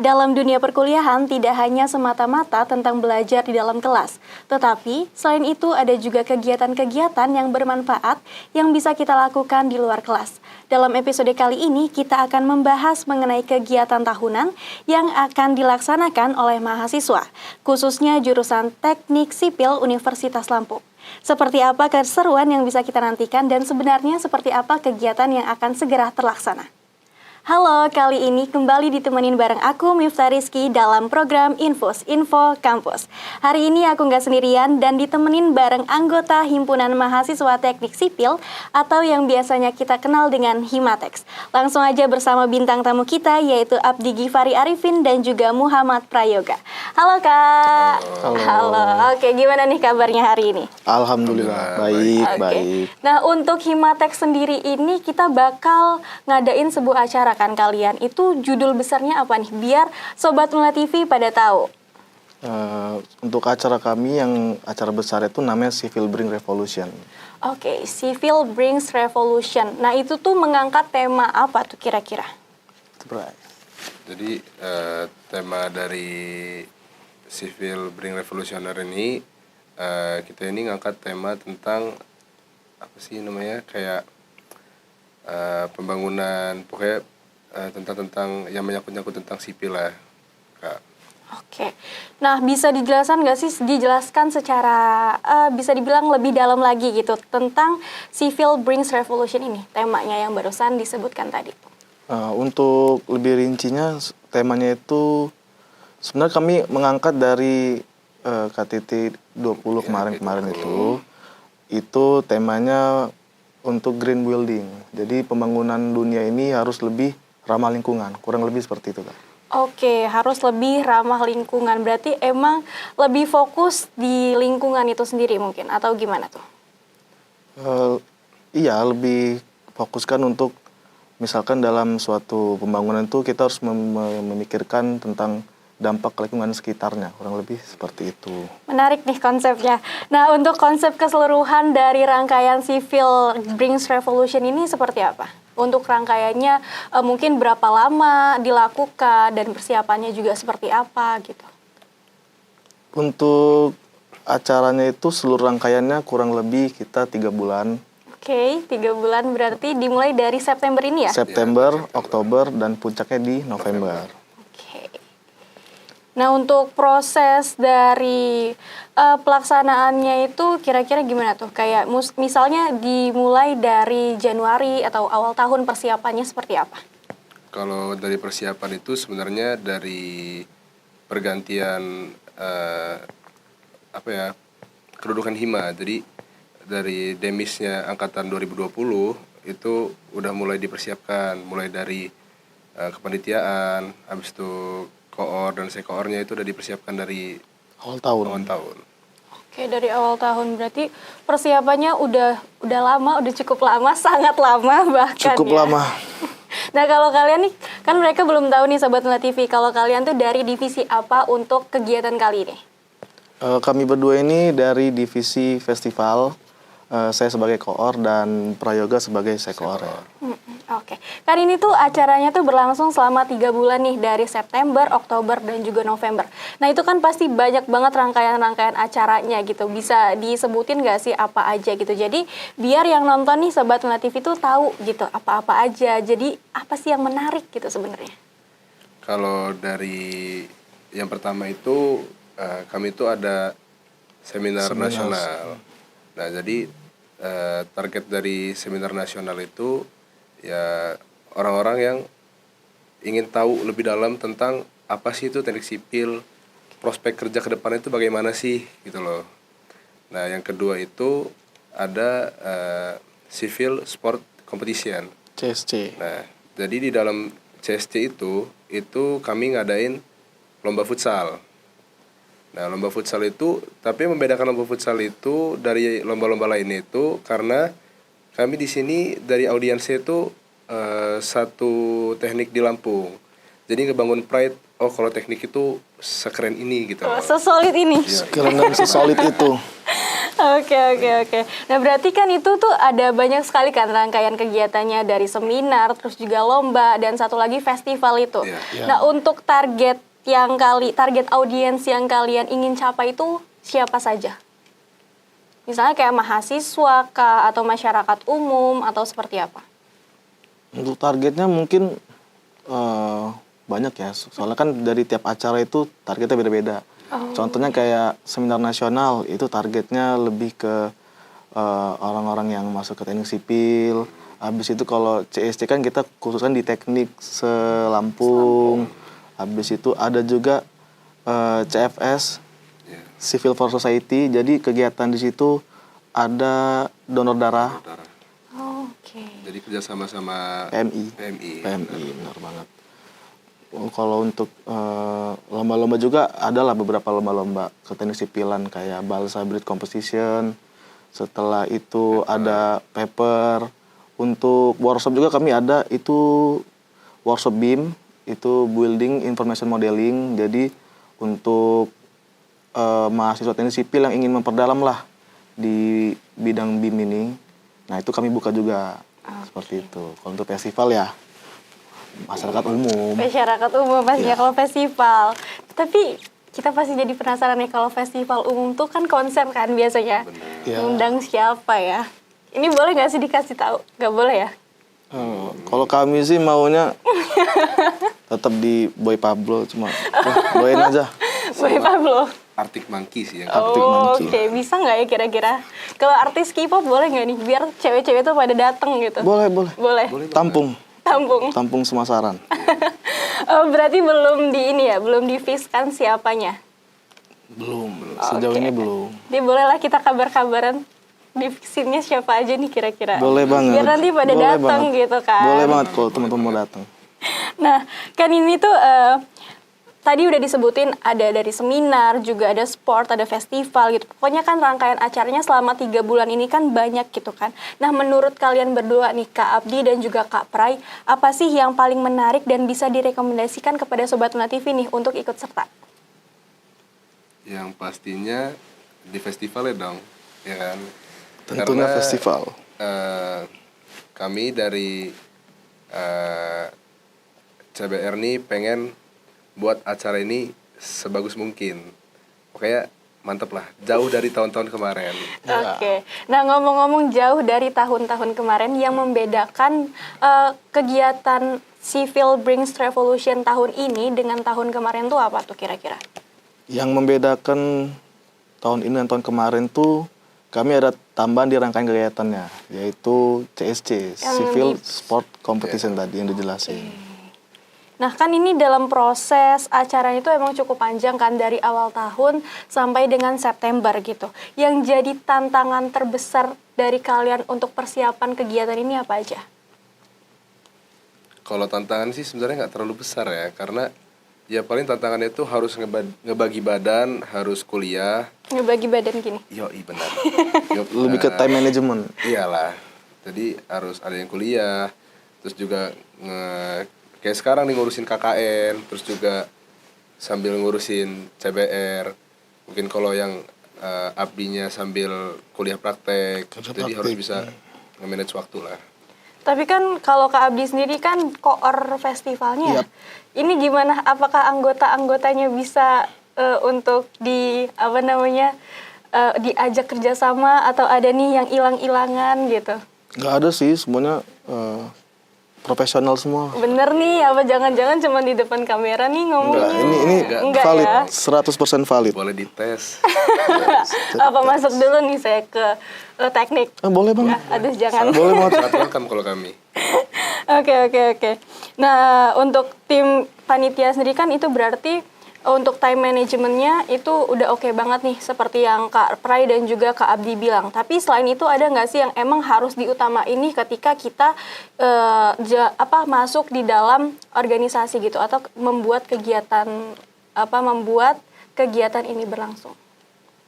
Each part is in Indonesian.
dalam dunia perkuliahan tidak hanya semata-mata tentang belajar di dalam kelas, tetapi selain itu ada juga kegiatan-kegiatan yang bermanfaat yang bisa kita lakukan di luar kelas. Dalam episode kali ini kita akan membahas mengenai kegiatan tahunan yang akan dilaksanakan oleh mahasiswa, khususnya jurusan Teknik Sipil Universitas Lampung. Seperti apa keseruan yang bisa kita nantikan dan sebenarnya seperti apa kegiatan yang akan segera terlaksana? Halo, kali ini kembali ditemenin bareng aku Miftah Rizky dalam program Info Kampus. Hari ini aku nggak sendirian dan ditemenin bareng anggota Himpunan Mahasiswa Teknik Sipil atau yang biasanya kita kenal dengan Himatex. Langsung aja bersama bintang tamu kita yaitu Abdi Gifari Arifin dan juga Muhammad Prayoga. Halo Kak. Halo. Oke, gimana nih kabarnya hari ini? Alhamdulillah, baik. Nah, untuk Himatex sendiri ini kita bakal ngadain sebuah acara kan kalian. Itu judul besarnya apa nih? Biar Sobat Mula TV pada tahu. Untuk acara kami yang acara besar itu namanya Civil Bring Revolution. Oke, Civil Brings Revolution. Nah, itu tuh mengangkat tema apa tuh kira-kira? Jadi tema dari Civil Bring Revolutioner ini kita ini ngangkat tema tentang apa sih namanya kayak pembangunan pokoknya tentang yang menyangkut tentang sipil lah, Kak. Oke, nah bisa dijelaskan secara bisa dibilang lebih dalam lagi gitu tentang Civil Brings Revolution ini, temanya yang barusan disebutkan tadi. Untuk lebih rincinya, temanya itu sebenarnya kami mengangkat dari KTT 20 kemarin itu temanya untuk green building. Jadi pembangunan dunia ini harus lebih ramah lingkungan, kurang lebih seperti itu, Kak. Oke, harus lebih ramah lingkungan. Berarti emang lebih fokus di lingkungan itu sendiri mungkin, atau gimana tuh? Iya, lebih fokuskan untuk misalkan dalam suatu pembangunan itu kita harus memikirkan tentang dampak lingkungan sekitarnya, kurang lebih seperti itu. Menarik nih konsepnya. Nah, untuk konsep keseluruhan dari rangkaian Civil Brings Revolution ini seperti apa? Untuk rangkaiannya mungkin berapa lama dilakukan dan persiapannya juga seperti apa gitu? Untuk acaranya itu seluruh rangkaiannya kurang lebih kita 3 bulan. Oke, 3 bulan berarti dimulai dari September ini ya? September, Oktober, dan puncaknya di November. Oke. Nah, untuk proses dari pelaksanaannya itu kira-kira gimana tuh? Kayak misalnya dimulai dari Januari atau awal tahun persiapannya seperti apa? Kalau dari persiapan itu sebenarnya dari pergantian kedudukan Hima. Jadi dari demisnya angkatan 2020 itu udah mulai dipersiapkan, mulai dari kepanitiaan, habis itu koor dan sekoornya itu udah dipersiapkan dari Awal tahun. Oke, dari awal tahun berarti persiapannya udah lama, udah cukup lama, sangat lama bahkan. Cukup lama. Nah, kalau kalian nih, kan mereka belum tahu nih Sobat Mula TV, kalau kalian tuh dari divisi apa untuk kegiatan kali ini? Kami berdua ini dari divisi festival, saya sebagai koor dan Prayoga sebagai sekoor. Oke, kan ini tuh acaranya tuh berlangsung selama 3 bulan nih, dari September, Oktober, dan juga November. Nah, itu kan pasti banyak banget rangkaian-rangkaian acaranya gitu. Bisa disebutin nggak sih apa aja gitu? Jadi, biar yang nonton nih Sobat Mula TV tuh tahu gitu apa-apa aja. Jadi, apa sih yang menarik gitu sebenarnya? Kalau dari yang pertama itu kami itu ada seminar nasional. Nah, jadi target dari seminar nasional itu ya orang-orang yang ingin tahu lebih dalam tentang apa sih itu teknik sipil, prospek kerja ke depan itu bagaimana sih gitu loh. Nah, yang kedua itu ada Civil Sport Competition, CSC. Nah, jadi di dalam CSC itu kami ngadain lomba futsal. Nah, lomba futsal itu, tapi yang membedakan lomba futsal itu dari lomba-lomba lainnya itu karena kami di sini dari audiensnya itu satu teknik di Lampung. Jadi ngebangun pride, oh kalau teknik itu sekeren ini gitu. Oh, sesolid ini. Sekeren dan sesolid itu. Oke. Nah berarti kan itu tuh ada banyak sekali kan rangkaian kegiatannya dari seminar, terus juga lomba, dan satu lagi festival itu. Iya. Nah untuk target audiens yang kalian ingin capai itu siapa saja? Misalnya kayak mahasiswa kah, atau masyarakat umum, atau seperti apa? Untuk targetnya mungkin banyak ya, soalnya kan dari tiap acara itu targetnya beda-beda. Contohnya kayak seminar nasional itu targetnya lebih ke orang-orang yang masuk ke teknik sipil. Habis itu kalau CSC kan kita khususkan di teknik Lampung. Habis itu ada juga CFS, Civil for Society. Jadi kegiatan di situ ada donor darah. Oke. Jadi kerja sama PMI. PMI. Benar banget. Kalau untuk lomba-lomba juga adalah beberapa lomba-lomba keteknik sipilan kayak balsa bridge competition. Setelah itu ada paper. Untuk workshop juga kami ada itu workshop BIM, itu Building Information Modeling. Jadi untuk mahasiswa teknik sipil yang ingin memperdalam lah di bidang BIM ini, nah itu kami buka juga. Seperti itu. Kalau untuk festival ya masyarakat umum. Masyarakat umum pastinya kalau festival. Tapi kita pasti jadi penasaran nih kalau festival umum tuh kan konser kan biasanya. Iya. Ngundang siapa ya? Ini boleh nggak sih dikasih tahu? Nggak boleh ya? Kalau kami sih maunya tetap di Boy Pablo, cuma doain aja. Boy Pablo. Arctic Monkey sih yang Arctic Oh, Monkey. oke. Bisa nggak ya kira-kira? Kalau artis K-pop boleh nggak nih? Biar cewek-cewek tuh pada dateng gitu. Boleh. Boleh. Tampung Tampung. semasaran. Oh, berarti belum belum di-fix-kan siapanya. Belum. Sejauh ini belum. Jadi bolehlah kita kabar-kabaran di-fixinnya siapa aja nih kira-kira. Boleh banget. Biar nanti pada Boleh datang banget. gitu kan. Boleh banget kalau teman-teman mau datang. Nah, kan ini tuh tadi udah disebutin ada dari seminar, juga ada sport, ada festival gitu. Pokoknya kan rangkaian acaranya selama 3 bulan ini kan banyak gitu kan. Nah, menurut kalian berdua nih, Kak Abdi dan juga Kak Prai, apa sih yang paling menarik dan bisa direkomendasikan kepada Sobat Tuna TV nih untuk ikut serta? Yang pastinya di festival ya dong, ya kan? Tentunya Karena, festival. kami dari CBR nih pengen buat acara ini sebagus mungkin. Pokoknya mantep lah, jauh dari tahun-tahun kemarin. Oke. Nah, ngomong-ngomong jauh dari tahun-tahun kemarin, yang membedakan kegiatan Civil Brings Revolution tahun ini dengan tahun kemarin tuh apa tuh kira-kira? Yang membedakan tahun ini dan tahun kemarin tuh kami ada tambahan di rangkaian kegiatannya, yaitu CSC, Civil Sport Competition tadi yang dijelasin. Nah, kan ini dalam proses acara itu emang cukup panjang kan, dari awal tahun sampai dengan September gitu. Yang jadi tantangan terbesar dari kalian untuk persiapan kegiatan ini apa aja? Kalau tantangan sih sebenarnya nggak terlalu besar ya, karena ya paling tantangannya itu harus ngebagi badan, harus kuliah. Ngebagi badan gini? Yoi benar. Lebih ke time management. Iyalah, jadi harus ada yang kuliah, terus juga kayak sekarang nih ngurusin KKN, terus juga sambil ngurusin CBR. Mungkin kalau yang abdinya sambil kuliah praktek, jadi harus bisa nge-manage waktu lah. Tapi kan kalau Kak Abdi sendiri kan koor festivalnya. Ini gimana? Apakah anggota-anggotanya bisa untuk diajak kerjasama, atau ada nih yang hilang-hilangan gitu? Nggak ada sih, semuanya profesional semua. Bener nih, apa jangan-jangan cuma di depan kamera nih ngomongnya? Ini Enggak valid, ya? 100% valid. Boleh dites. Apa masuk dulu nih saya ke teknik? Boleh banget. Aduh, jangan. Boleh banget. Sangat welcome kalau kami. Oke. Nah, untuk tim panitia sendiri kan itu berarti untuk time manajemennya itu udah oke banget nih, seperti yang Kak Prai dan juga Kak Abdi bilang. Tapi selain itu ada nggak sih yang emang harus diutamain nih ketika kita masuk di dalam organisasi gitu, atau membuat kegiatan ini berlangsung?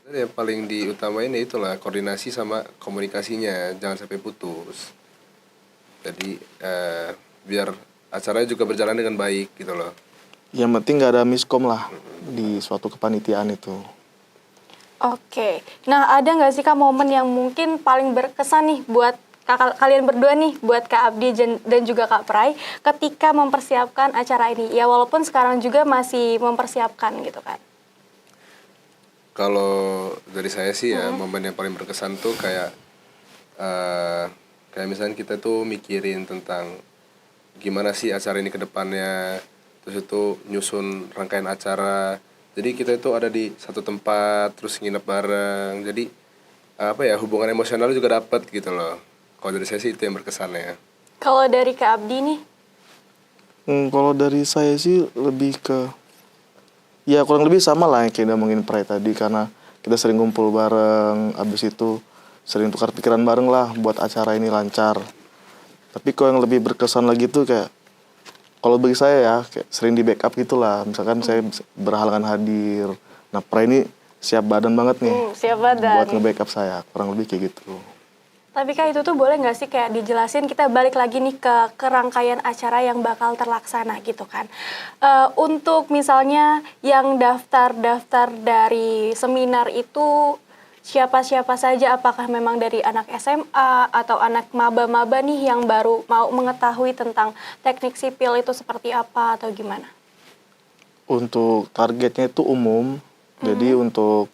Yang paling diutamain ya itulah koordinasi sama komunikasinya, jangan sampai putus. Jadi biar acaranya juga berjalan dengan baik gitu loh. Yang penting nggak ada miskom lah di suatu kepanitiaan itu. Oke. Nah, ada nggak sih Kak momen yang mungkin paling berkesan nih buat kalian berdua nih, buat Kak Abdi dan juga Kak Prai ketika mempersiapkan acara ini? Ya walaupun sekarang juga masih mempersiapkan gitu kan. Kalau dari saya sih ya, momen yang paling berkesan tuh kayak kayak misalnya kita tuh mikirin tentang gimana sih acara ini ke depannya, terus itu nyusun rangkaian acara. Jadi kita itu ada di satu tempat, terus nginep bareng. Jadi apa ya, hubungan emosional juga dapat gitu loh. Kalau dari saya sih itu yang berkesan ya. Kalau dari Kak Abdi nih, Kalau dari saya sih lebih ke, ya kurang lebih sama lah yang kayak ngomongin Prai tadi, karena kita sering ngumpul bareng, abis itu sering tukar pikiran bareng lah buat acara ini lancar. Tapi kalau yang lebih berkesan lagi tuh kayak, kalau bagi saya ya kayak sering di backup gitulah. Misalkan saya berhalangan hadir, nah Prai ini siap badan banget nih siap badan. buat nge-backup saya, kurang lebih kayak gitu. Tapi Kak itu tuh boleh nggak sih kayak dijelasin, kita balik lagi nih ke rangkaian acara yang bakal terlaksana gitu kan. Untuk misalnya yang daftar dari seminar itu siapa-siapa saja, apakah memang dari anak SMA atau anak maba-maba nih yang baru mau mengetahui tentang teknik sipil itu seperti apa atau gimana? Untuk targetnya itu umum, jadi untuk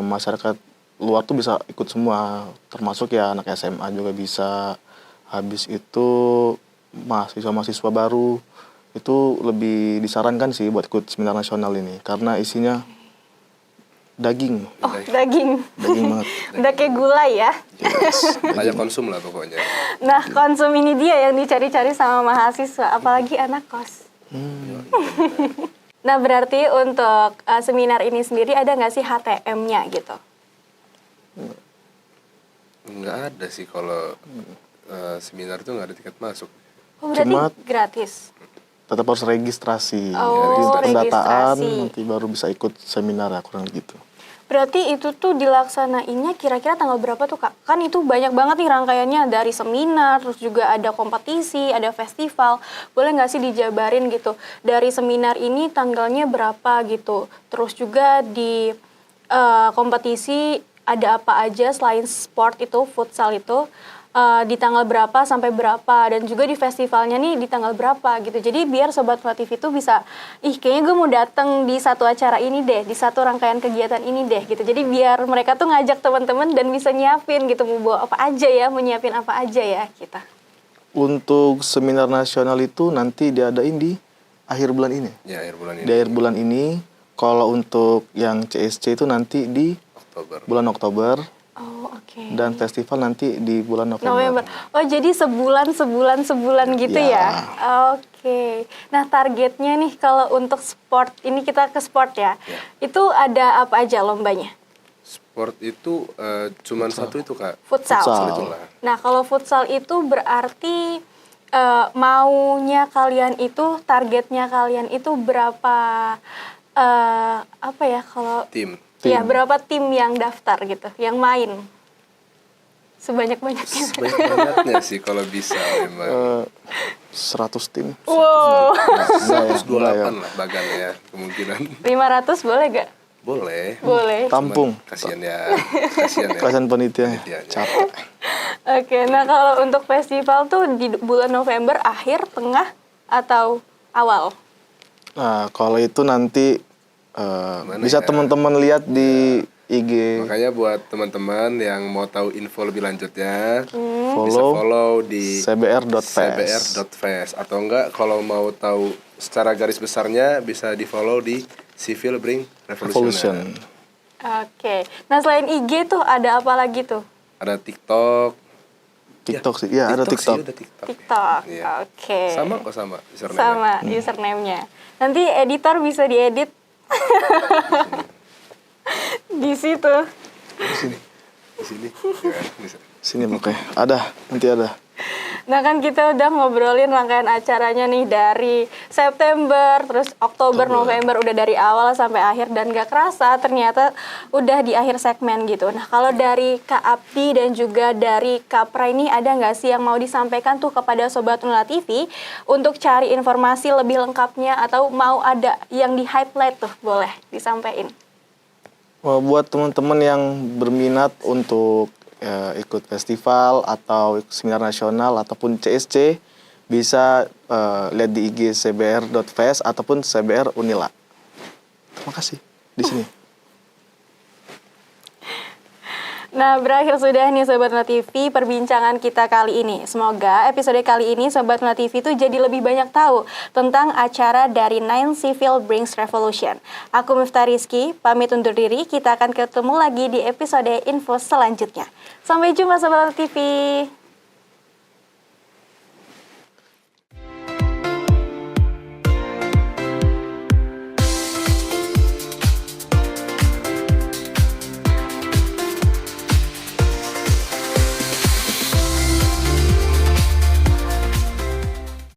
masyarakat luar tuh bisa ikut semua, termasuk ya anak SMA juga bisa. Habis itu mahasiswa-mahasiswa baru itu lebih disarankan sih buat ikut seminar nasional ini, karena isinya daging. Oh, daging. Daging banget. Udah kayak gulai ya. Yes, Banyak konsum lah pokoknya. Nah, konsum ini dia yang dicari-cari sama mahasiswa, apalagi anak kos. Nah, berarti untuk seminar ini sendiri ada nggak sih HTM-nya gitu? Nggak ada sih kalau seminar itu nggak ada tiket masuk. Oh, berarti Cuma gratis? tetap harus registrasi. Oh, Jadi untuk pendataan registrasi. nanti baru bisa ikut seminar ya, kurang gitu. Berarti itu tuh dilaksanainnya kira-kira tanggal berapa tuh Kak? Kan itu banyak banget nih rangkaiannya, dari seminar, terus juga ada kompetisi, ada festival. Boleh nggak sih dijabarin gitu, dari seminar ini tanggalnya berapa gitu. Terus juga di kompetisi ada apa aja selain sport itu, futsal itu, di tanggal berapa sampai berapa, dan juga di festivalnya nih di tanggal berapa gitu. Jadi biar Sobat Motif itu bisa, kayaknya gue mau datang di satu acara ini deh, di satu rangkaian kegiatan ini deh gitu. Jadi biar mereka tuh ngajak teman-teman dan bisa nyiapin gitu, mau bawa apa aja ya, mau nyiapin apa aja ya kita. Untuk seminar nasional itu nanti diadain di akhir bulan ini. Ya, akhir bulan ini. Di akhir bulan ini. Kalau untuk yang CSC itu nanti di bulan Oktober. Oh, oke. Dan festival nanti di bulan November. Oh, jadi sebulan gitu ya? Ya. Oke. Nah, targetnya nih kalau untuk sport, ini kita ke sport ya. Ya. Itu ada apa aja lombanya? Sport itu cuman satu itu Kak. Futsal. Futsal. Itulah. Nah, kalau futsal itu berarti maunya kalian itu, targetnya kalian itu berapa, apa ya kalau... Tim. Ya, berapa tim yang daftar gitu, yang main? Sebanyak-banyaknya. Sebanyak-banyaknya sih kalau bisa memang. 100 tim. Wow. 128 lah bagannya ya, kemungkinan. 500 boleh gak? Boleh. Boleh. Tampung. Kasihan ya. Kasihan ya. Kasihan panitia. Panitianya. Capek. Oke, nah kalau untuk festival tuh di bulan November akhir, tengah, atau awal? Nah, kalau itu nanti bisa ya? teman-teman lihat di IG. Makanya buat teman-teman yang mau tahu info lebih lanjutnya, bisa Follow follow di cbr.fest. cbr.fest, atau enggak kalau mau tahu secara garis besarnya bisa di-follow di Civil Bring Revolution. Oke, nah selain IG tuh ada apa lagi tuh? Ada TikTok. TikTok sih, ya ada TikTok. Sih, udah TikTok. TikTok, Iya. oke. Sama kok sama username. Sama username-nya. Nanti editor bisa diedit di situ. Di sini. Ya, bisa. Sini pokoknya. Ada, nanti ada. Nah kan kita udah ngobrolin rangkaian acaranya nih dari September, terus Oktober, November, udah dari awal sampai akhir, dan gak kerasa ternyata udah di akhir segmen gitu. Nah kalau dari Kak Abdi dan juga dari Kak Prai ini ada nggak sih yang mau disampaikan tuh kepada Sobat Unila TV untuk cari informasi lebih lengkapnya, atau mau ada yang di highlight tuh, boleh disampaikan? Buat teman-teman yang berminat untuk ikut festival atau ikut seminar nasional ataupun CSC, bisa lihat di IG cbr.fest ataupun CBR Unila. Terima kasih di sini. Nah, berakhir sudah nih Sobat Mula TV perbincangan kita kali ini. Semoga episode kali ini Sobat Mula TV itu jadi lebih banyak tahu tentang acara dari Nine Civil Brings Revolution. Aku Miftah Rizky, pamit undur diri. Kita akan ketemu lagi di episode info selanjutnya. Sampai jumpa Sobat Mula TV.